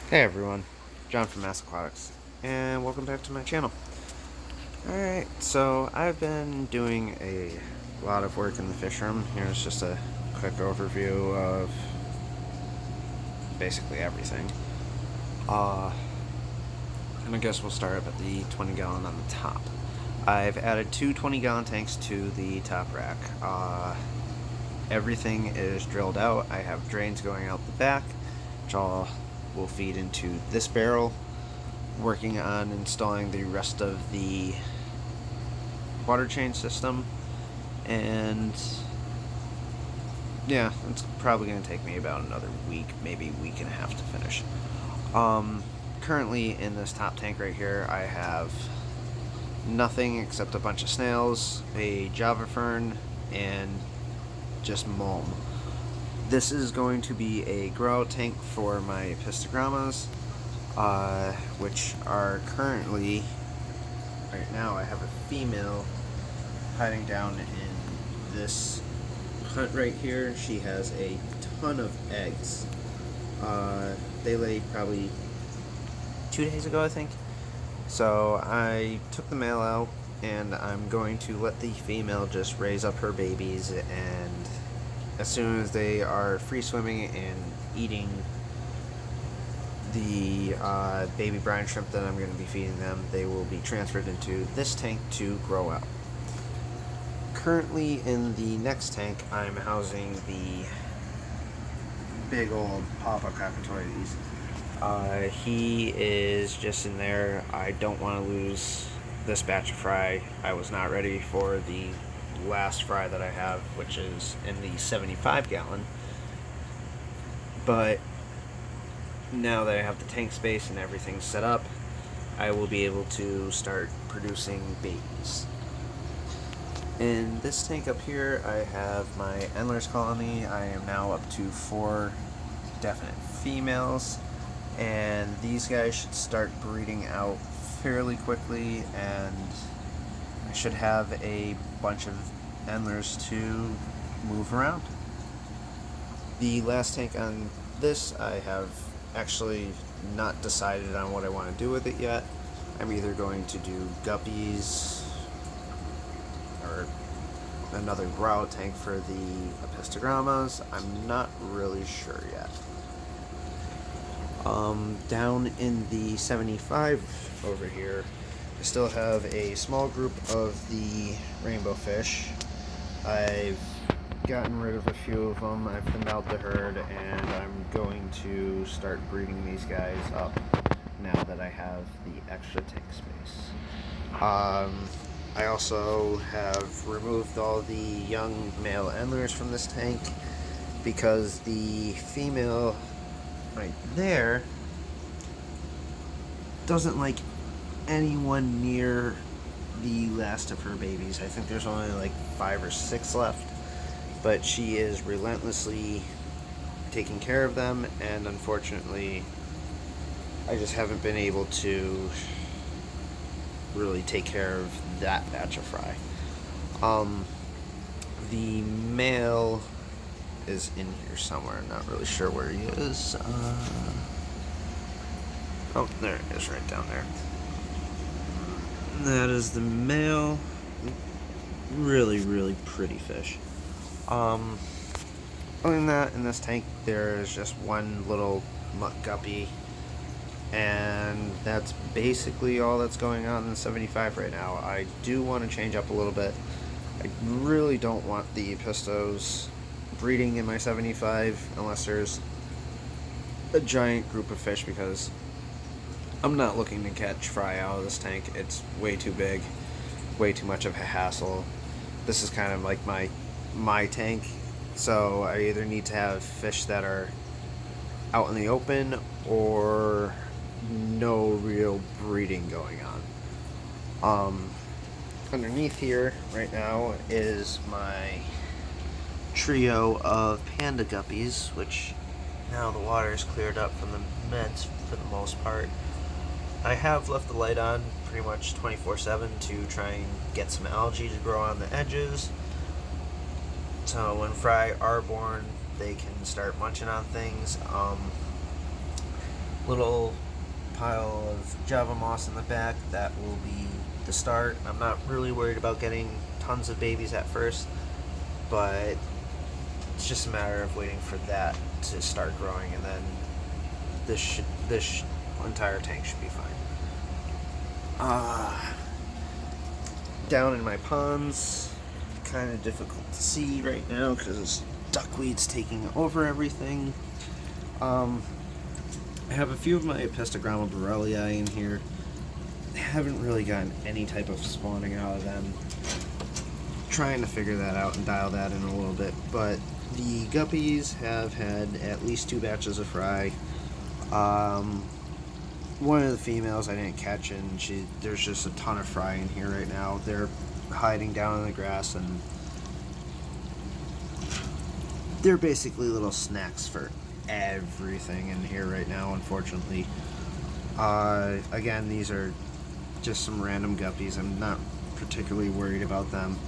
Hey everyone, John from Mass Aquatics, and welcome back to my channel. Alright, so I've been doing a lot of work in the fish room. Here's just a quick overview of basically everything. And I guess we'll start up at the 20 gallon on the top. I've added two 20 gallon tanks to the top rack. Everything is drilled out. I have drains going out the back, which all will feed into this barrel. Working on installing the rest of the water change system, and yeah, it's probably going to take me about another week, maybe week and a half to finish. Currently in this top tank right here, I have nothing except a bunch of snails, a java fern, and just mulm. This is going to be a grow out tank for my Apistogrammas, which are currently, right now I have a female hiding down in this hut right here. She has a ton of eggs. They laid probably 2 days ago, I think. So I took the male out, and I'm going to let the female just raise up her babies, and as soon as they are free swimming and eating the baby brine shrimp that I'm going to be feeding them, they will be transferred into this tank to grow out. Currently in the next tank, I'm housing the big old Papa Cockatoides. He is just in there. I don't want to lose this batch of fry. I was not ready for the last fry that I have, which is in the 75 gallon. But now that I have the tank space and everything set up, I will be able to start producing babies. In this tank up here, I have my Endler's colony. I am now up to 4 definite females, and these guys should start breeding out fairly quickly, and I should have a bunch of Endlers to move around. The last tank on this, I have actually not decided on what I want to do with it yet. I'm either going to do guppies or another grow out tank for the Apistogrammas. I'm not really sure yet. Down in the 75 over here, I still have a small group of the rainbow fish. I've gotten rid of a few of them. I've thinned out the herd, and I'm going to start breeding these guys up now that I have the extra tank space. I also have removed all the young male Endlers from this tank because the female right there doesn't like anyone near the last of her babies. I think there's only like 5 or 6 left, but she is relentlessly taking care of them, and unfortunately I just haven't been able to really take care of that batch of fry. The male is in here somewhere. I'm not really sure where he is. Oh, there it is, right down there. That is the male. Really, really pretty fish. Other than that, in this tank, there is just one little muck guppy, and that's basically all that's going on in the 75 right now. I do want to change up a little bit. I really don't want the pistos breeding in my 75 unless there's a giant group of fish, because I'm not looking to catch fry out of this tank. It's way too big, way too much of a hassle. This is kind of like my tank, so I either need to have fish that are out in the open or no real breeding going on. Underneath here right now is my trio of panda guppies, which now the water is cleared up from the meds for the most part. I have left the light on pretty much 24/7 to try and get some algae to grow on the edges, so when fry are born they can start munching on things. little pile of Java moss in the back. That will be the start. I'm not really worried about getting tons of babies at first, but it's just a matter of waiting for that to start growing, and then this entire tank should be fine. Down in my ponds, kind of difficult to see right now because duckweed's taking over everything. I have a few of my Apistogramma Borelli in here. Haven't really gotten any type of spawning out of them. Trying to figure that out and dial that in a little bit, but the guppies have had at least 2 batches of fry. One of the females I didn't catch, and there's just a ton of fry in here right now. They're hiding down in the grass, and they're basically little snacks for everything in here right now, unfortunately. Again, these are just some random guppies. I'm not particularly worried about them,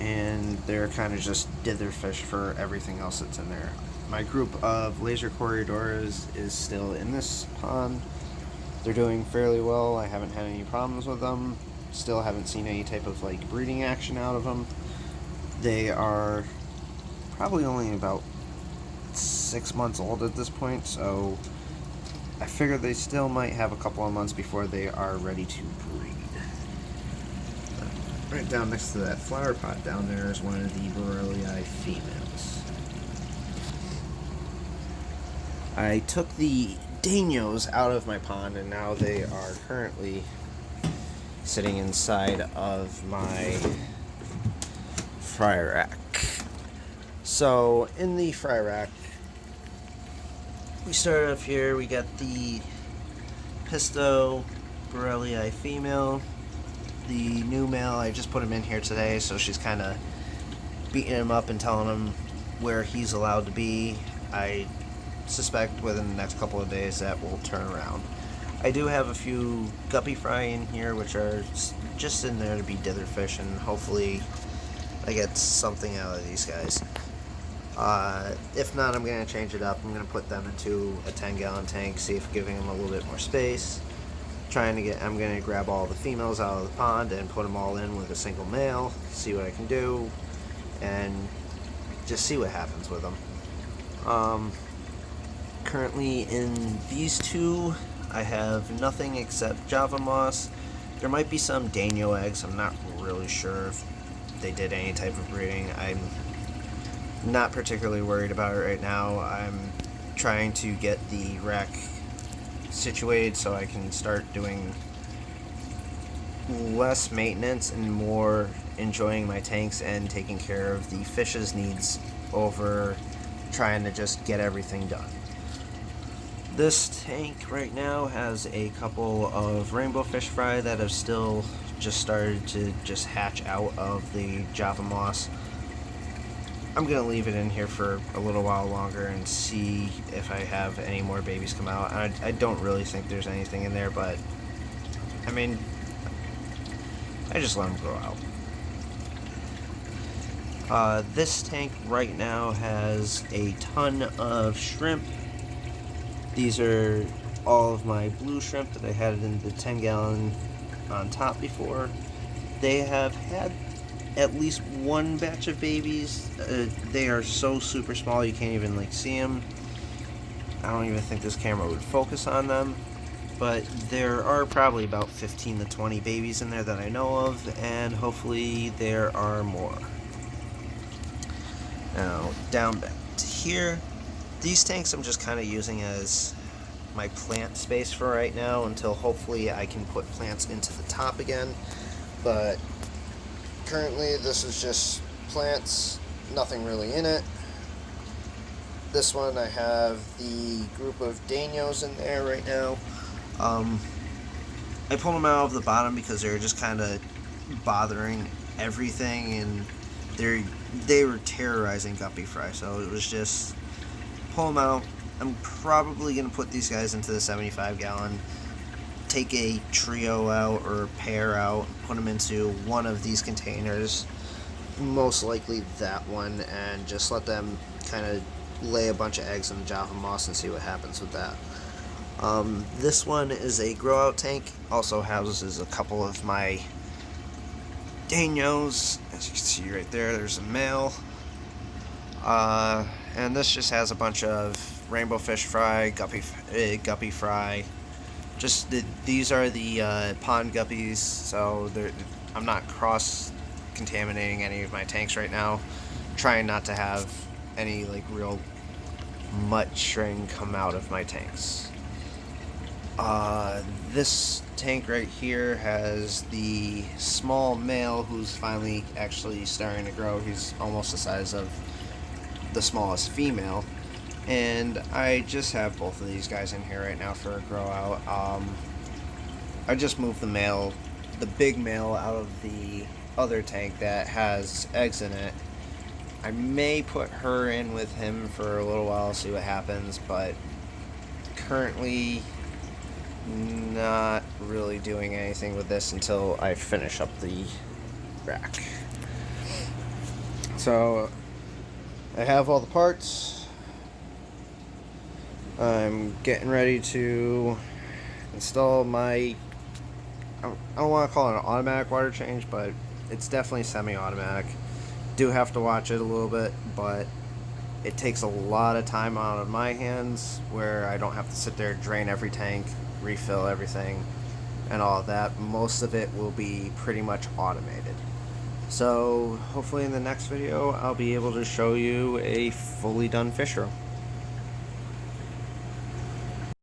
and they're kind of just dither fish for everything else that's in there. My group of laser corridoras is still in this pond. They're doing fairly well. I haven't had any problems with them. Still haven't seen any type of like breeding action out of them. They are probably only about 6 months old at this point, so I figure they still might have a couple of months before they are ready to breed. Right down next to that flower pot down there is one of the Borelli females. I took the Danios out of my pond, and now they are currently sitting inside of my fry rack. So in the fry rack, we started off here. We got the Pisto Borelli female. The new male, I just put him in here today, so she's kind of beating him up and telling him where he's allowed to be. I suspect within the next couple of days that will turn around. I do have a few guppy fry in here, which are just in there to be dither fish, and hopefully I get something out of these guys. If not, I'm going to change it up. I'm going to put them into a 10-gallon tank, see if giving them a little bit more space. I'm going to grab all the females out of the pond and put them all in with a single male, see what I can do, and just see what happens with them. Currently in these two, I have nothing except Java moss. There might be some Danio eggs. I'm not really sure if they did any type of breeding. I'm not particularly worried about it right now. I'm trying to get the rack situated so I can start doing less maintenance and more enjoying my tanks and taking care of the fish's needs over trying to just get everything done. This tank right now has a couple of rainbow fish fry that have still just started to just hatch out of the Java moss. I'm going to leave it in here for a little while longer and see if I have any more babies come out. I don't really think there's anything in there, but I mean, I just let them grow out. This tank right now has a ton of shrimp. These are all of my blue shrimp that I had in the 10-gallon on top before. They have had at least one batch of babies. They are so super small you can't even like see them. I don't even think this camera would focus on them, but there are probably about 15 to 20 babies in there that I know of, and hopefully there are more. Now down back to here, these tanks I'm just kind of using as my plant space for right now until hopefully I can put plants into the top again, but currently this is just plants, nothing really in it. This one I have the group of Danios in there right now. I pulled them out of the bottom because they were just kind of bothering everything, and they were terrorizing guppy fry, so it was just pull them out. I'm probably going to put these guys into the 75-gallon, take a trio out or a pair out, put them into one of these containers, most likely that one, and just let them kind of lay a bunch of eggs in the Java moss and see what happens with that. This one is a grow out tank, also houses a couple of my Danos. As you can see right there, there's a male. And this just has a bunch of rainbow fish fry, guppy fry. These are the pond guppies, so I'm not cross-contaminating any of my tanks right now. Trying not to have any like real mutt string come out of my tanks. This tank right here has the small male who's finally actually starting to grow. He's almost the size of the smallest female. And I just have both of these guys in here right now for a grow out. I just moved the big male out of the other tank that has eggs in it. I may put her in with him for a little while, see what happens, but currently not really doing anything with this until I finish up the rack. So I have all the parts. I'm getting ready to install my, I don't want to call it an automatic water change, but it's definitely semi-automatic. Do have to watch it a little bit, but it takes a lot of time out of my hands where I don't have to sit there, drain every tank, refill everything, and all of that. Most of it will be pretty much automated. So hopefully in the next video I'll be able to show you a fully done fish room.